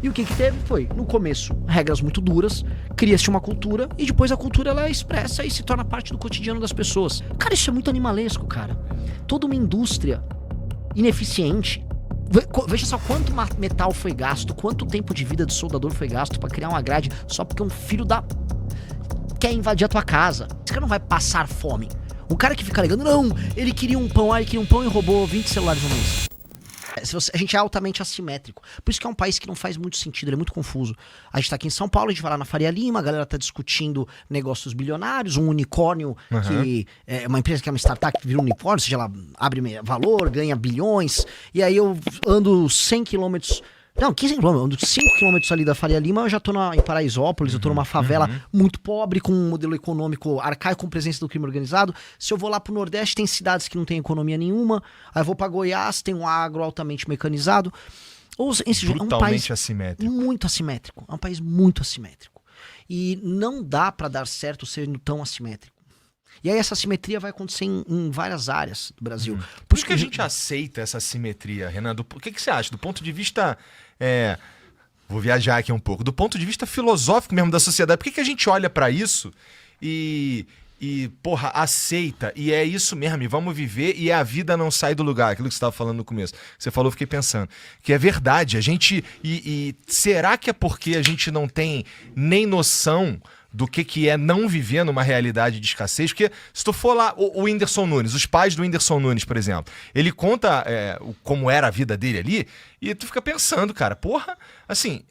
E o que teve foi, no começo, regras muito duras, cria-se uma cultura e depois a cultura ela é expressa e se torna parte do cotidiano das pessoas. Cara, isso é muito animalesco, cara. Toda uma indústria ineficiente. Veja só quanto metal foi gasto, quanto tempo de vida de soldador foi gasto pra criar uma grade só porque um filho da... quer invadir a tua casa. Esse cara não vai passar fome. O cara que fica ligando, não, ele queria um pão, e roubou 20 celulares no mês. A gente é altamente assimétrico. Por isso que é um país que não faz muito sentido, ele é muito confuso. A gente tá aqui em São Paulo, a gente vai lá na Faria Lima, a galera tá discutindo negócios bilionários, um unicórnio, que é uma empresa que é uma startup que vira um unicórnio, ou seja, ela abre valor, ganha bilhões, e aí eu ando 100 quilômetros... Não, 15 km, 5 km ali da Faria Lima, eu já tô em Paraisópolis, eu tô numa favela muito pobre, com um modelo econômico arcaico, com presença do crime organizado. Se eu vou lá pro Nordeste, tem cidades que não tem economia nenhuma. Aí eu vou pra Goiás, tem um agro altamente mecanizado. É um país assimétrico. Muito assimétrico. É um país muito assimétrico. E não dá pra dar certo sendo tão assimétrico. E aí essa assimetria vai acontecer em várias áreas do Brasil. Por que a gente aceita essa assimetria, Renan? O que você acha? Do ponto de vista... vou viajar aqui um pouco. Do ponto de vista filosófico mesmo da sociedade, por que a gente olha pra isso e, porra, aceita? E é isso mesmo, e vamos viver, e a vida não sai do lugar. Aquilo que você estava falando no começo. Você falou, eu fiquei pensando. Que é verdade. A gente... será que é porque a gente não tem nem noção do que é não viver numa realidade de escassez? Porque se tu for lá, o Whindersson Nunes, os pais do Whindersson Nunes, por exemplo, ele conta como era a vida dele ali, e tu fica pensando, cara, porra, assim,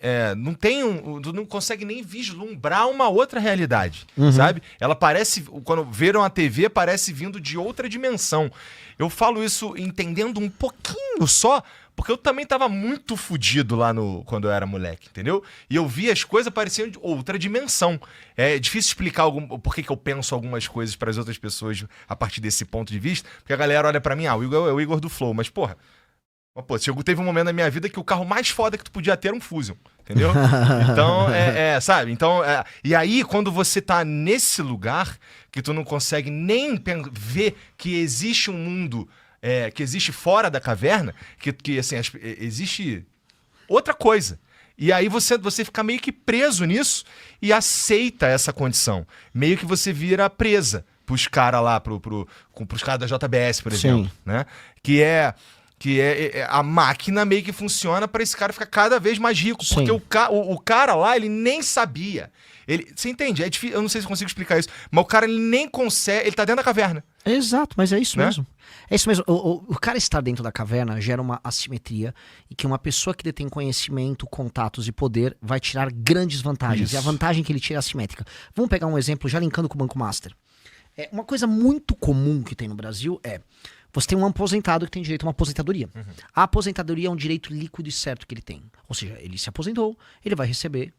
tu não consegue nem vislumbrar uma outra realidade, sabe? Ela parece, quando viram a TV, parece vindo de outra dimensão. Eu falo isso entendendo um pouquinho só, porque eu também tava muito fudido lá quando eu era moleque, entendeu? E eu via as coisas parecendo de outra dimensão. É difícil explicar por que eu penso algumas coisas para as outras pessoas a partir desse ponto de vista, porque a galera olha pra mim, o Igor é o Igor do Flow, mas porra, teve um momento na minha vida que o carro mais foda que tu podia ter era um Fusion, entendeu? Então, sabe? Então, e aí, quando você tá nesse lugar que tu não consegue nem ver que existe um mundo... que existe fora da caverna, que assim, existe outra coisa. E aí você fica meio que preso nisso e aceita essa condição. Meio que você vira presa pros caras lá, pros caras da JBS, por exemplo. Né? Que é a máquina meio que funciona para esse cara ficar cada vez mais rico. Sim. Porque o cara lá, ele nem sabia. Você entende? É difícil, eu não sei se eu consigo explicar isso, mas o cara ele nem consegue, ele tá dentro da caverna. Exato, mas é isso Né? mesmo. É isso mesmo. O cara estar dentro da caverna gera uma assimetria e que uma pessoa que detém conhecimento, contatos e poder vai tirar grandes vantagens. Isso. E a vantagem que ele tira é assimétrica. Vamos pegar um exemplo, já linkando com o Banco Master. Uma coisa muito comum que tem no Brasil você tem um aposentado que tem direito a uma aposentadoria. A aposentadoria é um direito líquido e certo que ele tem. Ou seja, ele se aposentou, ele vai receber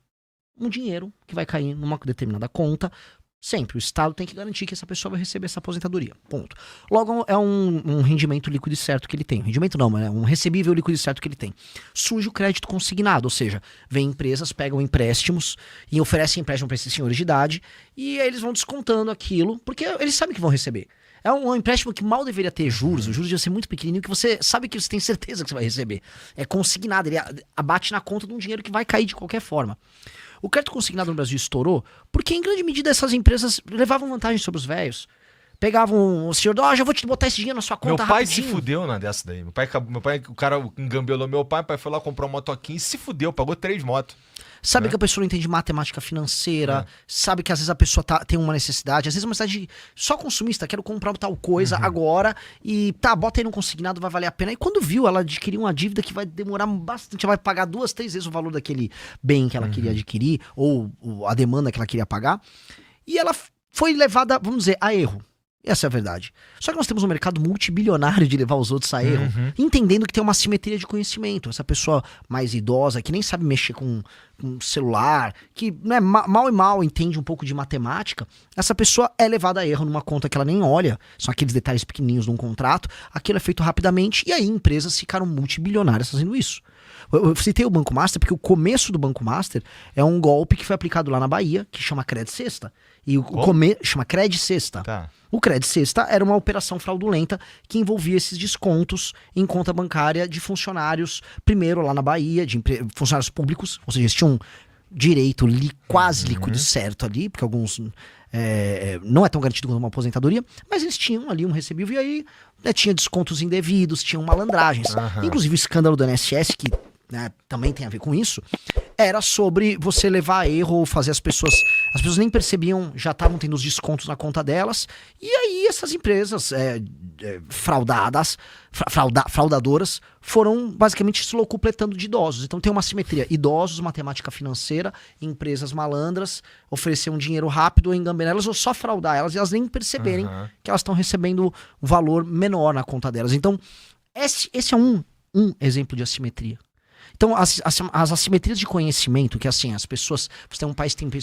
um dinheiro que vai cair numa determinada conta. Sempre, o Estado tem que garantir que essa pessoa vai receber essa aposentadoria, ponto. Logo, é um rendimento líquido e certo que ele tem. Rendimento não, mas é um recebível líquido e certo que ele tem. Surge o crédito consignado, ou seja, vem empresas, pegam empréstimos e oferecem empréstimo para esses senhores de idade e aí eles vão descontando aquilo, porque eles sabem que vão receber. É um empréstimo que mal deveria ter juros, o juros devia ser muito pequenininho, que você sabe que você tem certeza que você vai receber. É consignado, ele abate na conta de um dinheiro que vai cair de qualquer forma. O crédito consignado no Brasil estourou porque, em grande medida, essas empresas levavam vantagem sobre os velhos. Pegavam o senhor, já vou te botar esse dinheiro na sua conta Meu pai rapidinho. se fudeu na dessa daí. Meu pai, o cara engambelou meu pai foi lá comprar uma motoquinha e se fudeu, pagou 3 motos. Sabe que a pessoa não entende matemática financeira, sabe que às vezes a pessoa tem uma necessidade, às vezes é uma necessidade só consumista, quero comprar tal coisa agora e bota aí no consignado, vai valer a pena. E quando viu, ela adquiriu uma dívida que vai demorar bastante, ela vai pagar 2, 3 vezes o valor daquele bem que ela queria adquirir, ou a demanda que ela queria pagar, e ela foi levada, vamos dizer, a erro. Essa é a verdade. Só que nós temos um mercado multibilionário de levar os outros a erro, entendendo que tem uma simetria de conhecimento. Essa pessoa mais idosa, que nem sabe mexer com celular, que mal e mal entende um pouco de matemática, essa pessoa é levada a erro numa conta que ela nem olha, são aqueles detalhes pequenininhos num contrato, aquilo é feito rapidamente, e aí empresas ficaram multibilionárias fazendo isso. Eu citei o Banco Master porque o começo do Banco Master é um golpe que foi aplicado lá na Bahia, que chama Cred Sexta. E chama Cred Sexta. Tá. O Cred Sexta era uma operação fraudulenta que envolvia esses descontos em conta bancária de funcionários, primeiro lá na Bahia, de funcionários públicos, ou seja, eles tinham direito quase líquido certo ali, porque alguns não é tão garantido quanto uma aposentadoria, mas eles tinham ali um recebível e aí tinha descontos indevidos, tinham malandragens. Inclusive o escândalo do INSS, que também tem a ver com isso, era sobre você levar a erro ou fazer as pessoas nem percebiam, já estavam tendo os descontos na conta delas, e aí essas empresas fraudadoras foram basicamente se locupletando de idosos. Então tem uma simetria: idosos, matemática financeira, empresas malandras, oferecer um dinheiro rápido ou engambelar elas ou só fraudar elas e elas nem perceberem que elas estão recebendo um valor menor na conta delas. Então esse é um exemplo de assimetria. Então, as assimetrias de conhecimento, que assim, as pessoas... Você tem um país que tem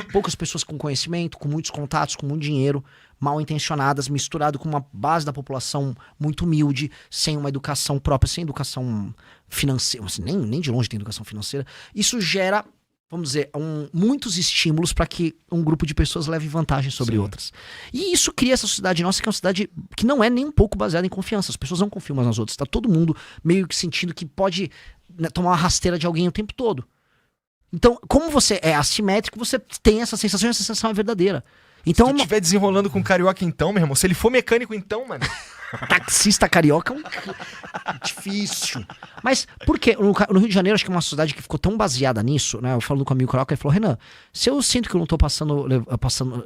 poucas pessoas com conhecimento, com muitos contatos, com muito dinheiro, mal intencionadas, misturado com uma base da população muito humilde, sem uma educação própria, sem educação financeira, assim, nem de longe tem educação financeira. Isso gera, vamos dizer, muitos estímulos para que um grupo de pessoas leve vantagem sobre outras. E isso cria essa sociedade nossa, que é uma sociedade que não é nem um pouco baseada em confiança. As pessoas não confiam umas nas outras. Tá todo mundo meio que sentindo que pode tomar uma rasteira de alguém o tempo todo. Então, como você é assimétrico, você tem essa sensação e essa sensação é verdadeira. Então, se tu estiver desenrolando com carioca então, meu irmão, se ele for mecânico então, mano... Taxista carioca é difícil. Mas por quê? No Rio de Janeiro, acho que é uma sociedade que ficou tão baseada nisso, né? Eu falo com um amigo carioca, ele falou: Renan, se eu sinto que eu não tô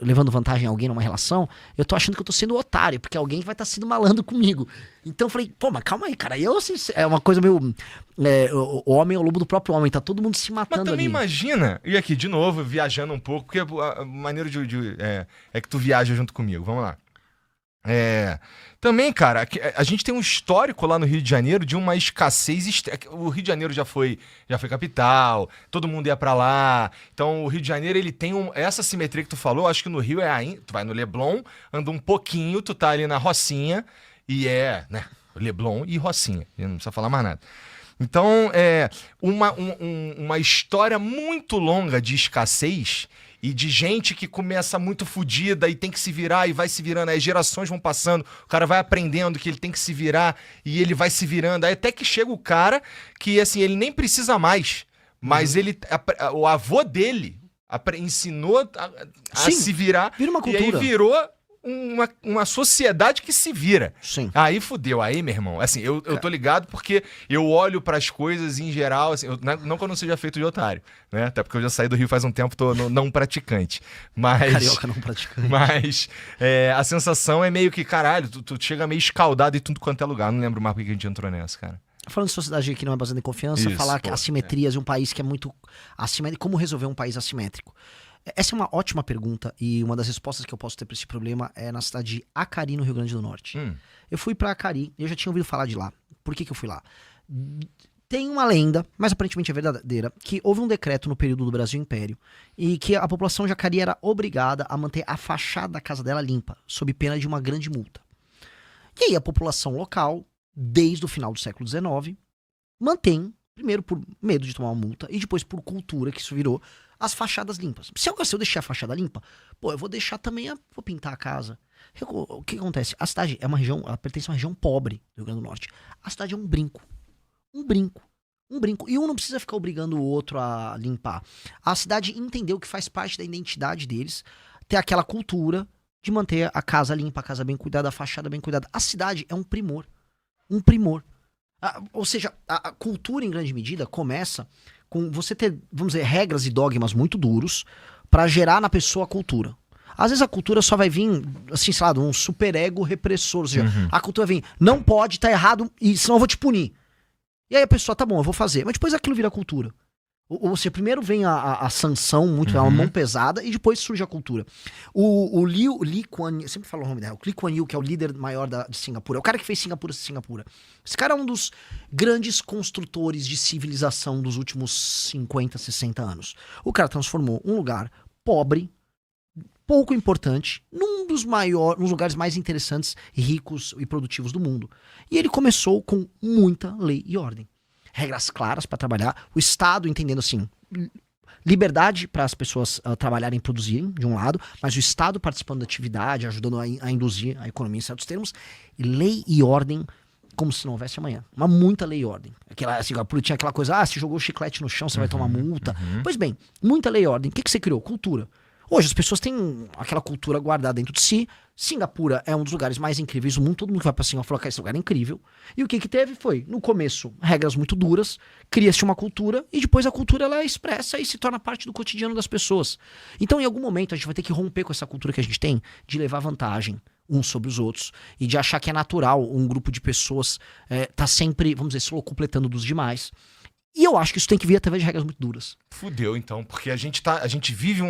levando vantagem a alguém numa relação, eu tô achando que eu tô sendo otário, porque alguém vai estar sendo malandro comigo. Então eu falei, pô, mas calma aí, cara. Eu, assim, é uma coisa meio... o homem é o lobo do próprio homem, tá todo mundo se matando ali. Mas também imagina, e aqui, de novo, viajando um pouco, porque a maneira é que tu viaja junto comigo. Vamos lá. Também, cara, a gente tem um histórico lá no Rio de Janeiro de uma escassez. O Rio de Janeiro já foi capital, todo mundo ia pra lá. Então o Rio de Janeiro, ele tem essa simetria que tu falou. Acho que no Rio tu vai no Leblon, anda um pouquinho, tu tá ali na Rocinha e né, Leblon e Rocinha, não precisa falar mais nada. Então uma história muito longa de escassez e de gente que começa muito fodida e tem que se virar e vai se virando, aí gerações vão passando, o cara vai aprendendo que ele tem que se virar e ele vai se virando, aí até que chega o cara que, assim, ele nem precisa mais, mas o avô dele ensinou a se virar, vira uma cultura. E aí virou uma sociedade que se vira. Sim. Aí fudeu, aí, meu irmão, assim, eu tô ligado porque eu olho pras coisas em geral, assim, não que eu não seja feito de otário, né, até porque eu já saí do Rio faz um tempo, tô não praticante, mas... Carioca não praticante. Mas a sensação é meio que, caralho, tu chega meio escaldado em tudo quanto é lugar, não lembro mais porque a gente entrou nessa, cara. Falando de sociedade que não é baseada em confiança, falar que assimetrias de um país que é muito assimétrico, como resolver um país assimétrico? Essa é uma ótima pergunta e uma das respostas que eu posso ter para esse problema é na cidade de Acari, no Rio Grande do Norte. Eu fui para Acari e eu já tinha ouvido falar de lá. Por que eu fui lá? Tem uma lenda, mas aparentemente é verdadeira, que houve um decreto no período do Brasil Império e que a população de Acari era obrigada a manter a fachada da casa dela limpa, sob pena de uma grande multa. E aí a população local, desde o final do século XIX, mantém, primeiro por medo de tomar uma multa e depois por cultura, que isso virou, as fachadas limpas. Se eu deixar a fachada limpa, eu vou deixar também, vou pintar a casa. O que acontece? A cidade é uma região, ela pertence a uma região pobre do Rio Grande do Norte. A cidade é um brinco. Um brinco. E um não precisa ficar obrigando o outro a limpar. A cidade entendeu que faz parte da identidade deles ter aquela cultura de manter a casa limpa, a casa bem cuidada, a fachada bem cuidada. A cidade é um primor. Um primor. Ou seja, a cultura, em grande medida, começa com você ter, vamos dizer, regras e dogmas muito duros pra gerar na pessoa a cultura. Às vezes a cultura só vai vir, assim, sei lá, de um superego repressor. Ou seja, a cultura vem, não pode, tá errado, e senão eu vou te punir. E aí a pessoa, tá bom, eu vou fazer. Mas depois aquilo vira cultura. Ou seja, primeiro vem a sanção, muito, uma mão pesada, e depois surge a cultura. O Lee Kuan Yew, eu sempre falo o nome dela, o Lee Kuan Yew, que é o líder maior de Singapura, é o cara que fez Singapura ser Singapura. Esse cara é um dos grandes construtores de civilização dos últimos 50, 60 anos. O cara transformou um lugar pobre, pouco importante, num dos lugares mais interessantes, ricos e produtivos do mundo. E ele começou com muita lei e ordem. regras claras para trabalhar, o Estado entendendo assim, liberdade para as pessoas trabalharem e produzirem, de um lado, mas o Estado participando da atividade, ajudando a induzir a economia em certos termos, e lei e ordem como se não houvesse amanhã. Muita lei e ordem. Assim, tinha aquela coisa, se jogou chiclete no chão, você vai tomar multa. Pois bem, muita lei e ordem. O que você criou? Cultura. Hoje as pessoas têm aquela cultura guardada dentro de si. Singapura é um dos lugares mais incríveis do mundo. Todo mundo que vai pra Singapura fala que esse lugar é incrível. E o que teve foi, no começo, regras muito duras, cria-se uma cultura e depois a cultura ela é expressa e se torna parte do cotidiano das pessoas. Então, em algum momento, a gente vai ter que romper com essa cultura que a gente tem de levar vantagem uns sobre os outros e de achar que é natural um grupo de pessoas tá sempre, vamos dizer, se locupletando dos demais. E eu acho que isso tem que vir através de regras muito duras. Fudeu, então, porque a gente vive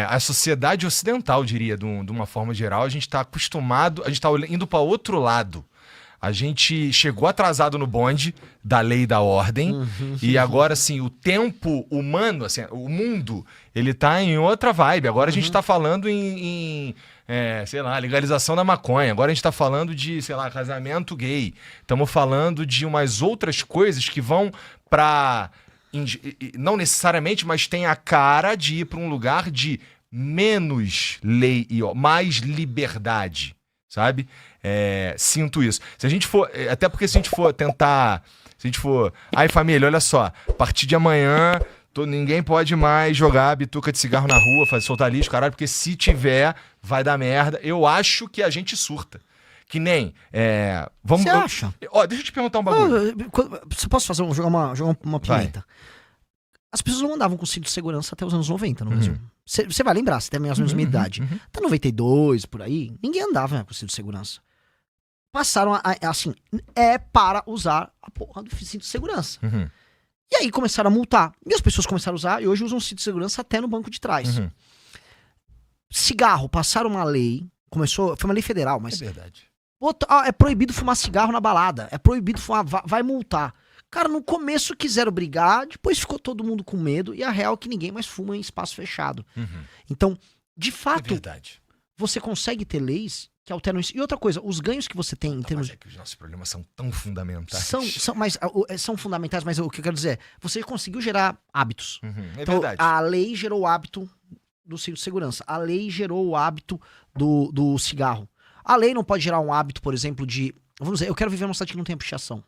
a sociedade ocidental, diria, de uma forma geral, a gente tá acostumado, a gente tá indo para outro lado. A gente chegou atrasado no bonde da lei e da ordem, e agora, assim, o tempo humano, assim, o mundo, ele tá em outra vibe. Agora a gente tá falando sei lá, legalização da maconha. Agora a gente tá falando de, sei lá, casamento gay. Estamos falando de umas outras coisas que vão pra... Não necessariamente, mas tem a cara de ir pra um lugar de menos lei e mais liberdade, sabe? Sinto isso. Se a gente for... Até porque se a gente for tentar... Se a gente for... Aí, família, olha só. A partir de amanhã... Ninguém pode mais jogar bituca de cigarro na rua, soltar lixo, caralho, porque se tiver, vai dar merda. Eu acho que a gente surta. Que nem... vamos. Você acha? Deixa eu te perguntar um bagulho. Você posso jogar uma pimenta? As pessoas não andavam com cinto de segurança até os anos 90 no Brasil. Você vai lembrar, você tem mais ou menos a minha idade. Até 92, por aí, ninguém andava com cinto de segurança. Passaram assim, para usar a porra do cinto de segurança. E aí começaram a multar. E as pessoas começaram a usar e hoje usam cinto de segurança até no banco de trás. Cigarro, passaram uma lei. Foi uma lei federal, mas. É verdade. É proibido fumar cigarro na balada. É proibido fumar, vai multar. Cara, no começo quiseram brigar, depois ficou todo mundo com medo. E a real é que ninguém mais fuma em espaço fechado. Então, de fato, você consegue ter leis que alteram isso. E outra coisa, os ganhos que você tem em termos... Mas é que os nossos problemas são tão fundamentais. São fundamentais, mas o que eu quero dizer é, você conseguiu gerar hábitos. Então, verdade. A lei gerou o hábito do cinto de segurança. A lei gerou o hábito do cigarro. A lei não pode gerar um hábito, por exemplo, de... Vamos dizer, eu quero viver numa cidade que não tem pichação.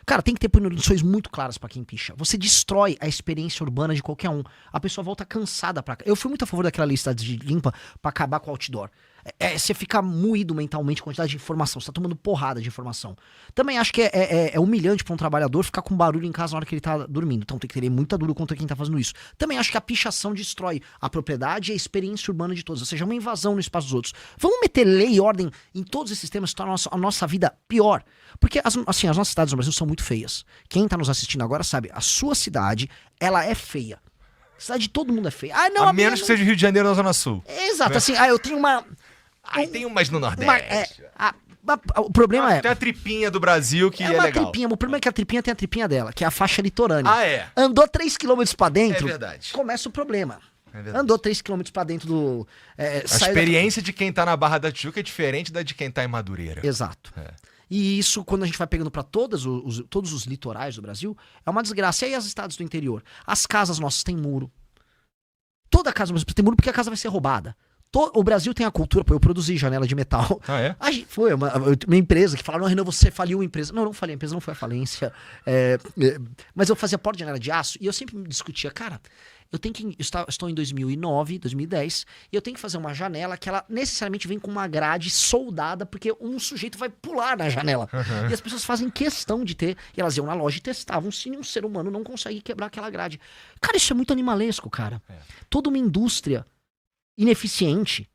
Cara, tem que ter punições muito claras pra quem picha. Você destrói a experiência urbana de qualquer um. A pessoa volta cansada pra cá. Eu fui muito a favor daquela lei cidade limpa pra acabar com o outdoor. Você fica moído mentalmente com a quantidade de informação. Você tá tomando porrada de informação. Também acho que é humilhante pra um trabalhador ficar com barulho em casa na hora que ele tá dormindo. Então tem que ter muita dura contra quem tá fazendo isso. Também acho que a pichação destrói a propriedade e a experiência urbana de todos. Ou seja, uma invasão no espaço dos outros. Vamos meter lei e ordem em todos esses temas que tornam a nossa vida pior. Porque, as nossas cidades no Brasil são muito feias. Quem tá nos assistindo agora sabe, a sua cidade, ela é feia. A cidade de todo mundo é feia. A menos que seja Rio de Janeiro na Zona Sul. Exato, assim, eu tenho uma... tem umas no Nordeste. O problema tem a tripinha do Brasil que é uma legal. Tripinha. O problema é que a tripinha tem a tripinha dela, que é a faixa litorânea. Andou 3 km pra dentro, começa o problema. Andou 3 km pra dentro do... a experiência de quem tá na Barra da Tijuca é diferente da de quem tá em Madureira. Exato. E isso, quando a gente vai pegando pra todos os litorais do Brasil, é uma desgraça. E aí as cidades do interior? As casas nossas têm muro. Toda casa no Brasil tem muro porque a casa vai ser roubada. O Brasil tem a cultura, eu produzi janela de metal. Foi uma empresa que falaram, Renan, você faliu a empresa. Não falei, a empresa não foi a falência. Mas eu fazia porta de janela de aço e eu sempre me discutia, cara, estou em 2009, 2010, e eu tenho que fazer uma janela que ela necessariamente vem com uma grade soldada, porque um sujeito vai pular na janela. E as pessoas fazem questão de ter, e elas iam na loja e testavam se um ser humano não consegue quebrar aquela grade. Cara, isso é muito animalesco, cara. Toda uma indústria ineficiente.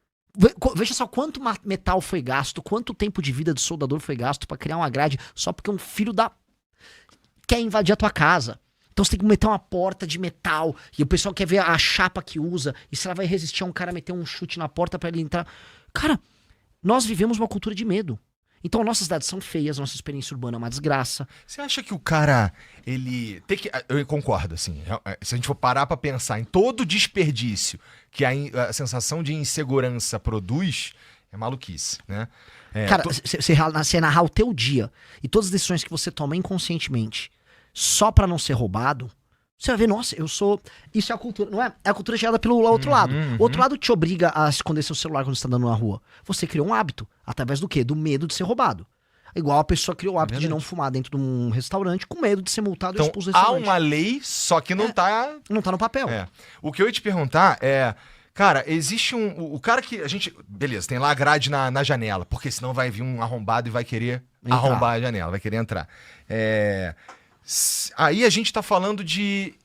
Veja só quanto metal foi gasto, quanto tempo de vida de soldador foi gasto pra criar uma grade só porque um filho da... quer invadir a tua casa. Então você tem que meter uma porta de metal e o pessoal quer ver a chapa que usa e se ela vai resistir a um cara meter um chute na porta pra ele entrar. Cara, nós vivemos uma cultura de medo. Então nossas cidades são feias, nossa experiência urbana é uma desgraça. Você acha que o cara, ele tem que... Eu concordo, assim, se a gente for parar pra pensar em todo o desperdício que a sensação de insegurança produz, é maluquice, né? Cara, você narrar o teu dia e todas as decisões que você toma inconscientemente só pra não ser roubado, você vai ver, nossa, eu sou... Isso é a cultura, não é? É a cultura gerada pelo outro lado. O outro lado te obriga a esconder seu celular quando você tá andando na rua. Você criou um hábito. Através do quê? Do medo de ser roubado. Igual a pessoa criou o hábito de não fumar dentro de um restaurante com medo de ser multado e Então, expulso do há restaurante. uma lei, só que não tá... Não tá no papel. O que eu ia te perguntar é... Cara, existe o cara que a gente... Beleza, tem lá a grade na janela, porque senão vai vir um arrombado e vai querer arrombar a janela, vai querer entrar. Aí a gente tá falando de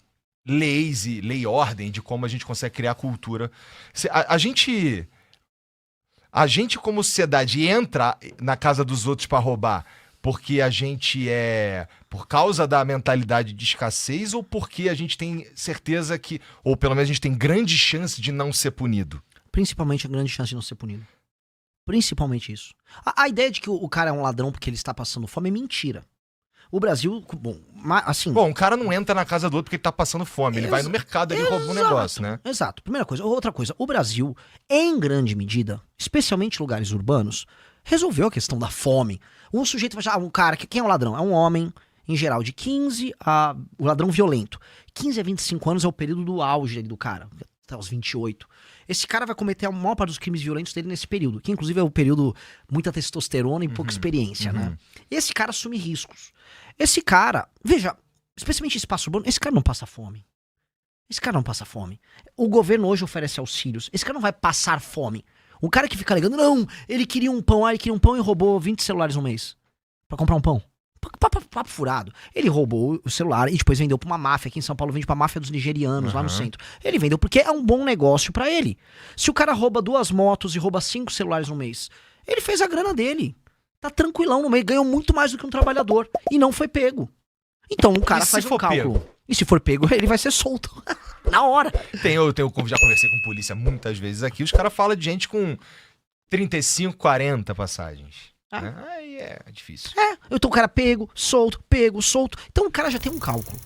leis e lei e ordem, de como a gente consegue criar cultura. A gente como sociedade entra na casa dos outros pra roubar porque a gente por causa da mentalidade de escassez ou porque a gente tem certeza que, ou pelo menos a gente tem grande chance de não ser punido? Principalmente a grande chance de não ser punido. Principalmente isso. A ideia de que o cara é um ladrão porque ele está passando fome é mentira. O Brasil, bom, assim... Bom, o cara não entra na casa do outro porque ele tá passando fome. Ele vai no mercado, ele rouba um negócio, né? Exato. Primeira coisa. Outra coisa. O Brasil, em grande medida, especialmente em lugares urbanos, resolveu a questão da fome. Um sujeito vai achar, um cara, quem é um ladrão? É um homem, em geral, de 15 a... O ladrão violento. 15 a 25 anos é o período do auge do cara, até os 28. Esse cara vai cometer a maior parte dos crimes violentos dele nesse período, que inclusive é o período muita testosterona e pouca experiência, né? Esse cara assume riscos. Esse cara, veja, especialmente em espaço urbano, esse cara não passa fome. Esse cara não passa fome. O governo hoje oferece auxílios. Esse cara não vai passar fome. Um cara que fica alegando, não, ele queria um pão, ele queria um pão e roubou 20 celulares no mês. Pra comprar um pão. Papo furado. Ele roubou o celular e depois vendeu pra uma máfia. Aqui em São Paulo vende pra máfia dos nigerianos, lá no centro. Ele vendeu porque é um bom negócio pra ele. Se o cara rouba 2 motos e rouba 5 celulares no mês, ele fez a grana dele. Tá tranquilão no mês, ganhou muito mais do que um trabalhador. E não foi pego. Então o cara faz um cálculo. Pego? E se for pego, ele vai ser solto. Na hora. Eu já conversei com polícia muitas vezes aqui. Os caras falam de gente com 35, 40 passagens. Né? Aí é difícil. Então o cara pego, solto. Então o cara já tem um cálculo.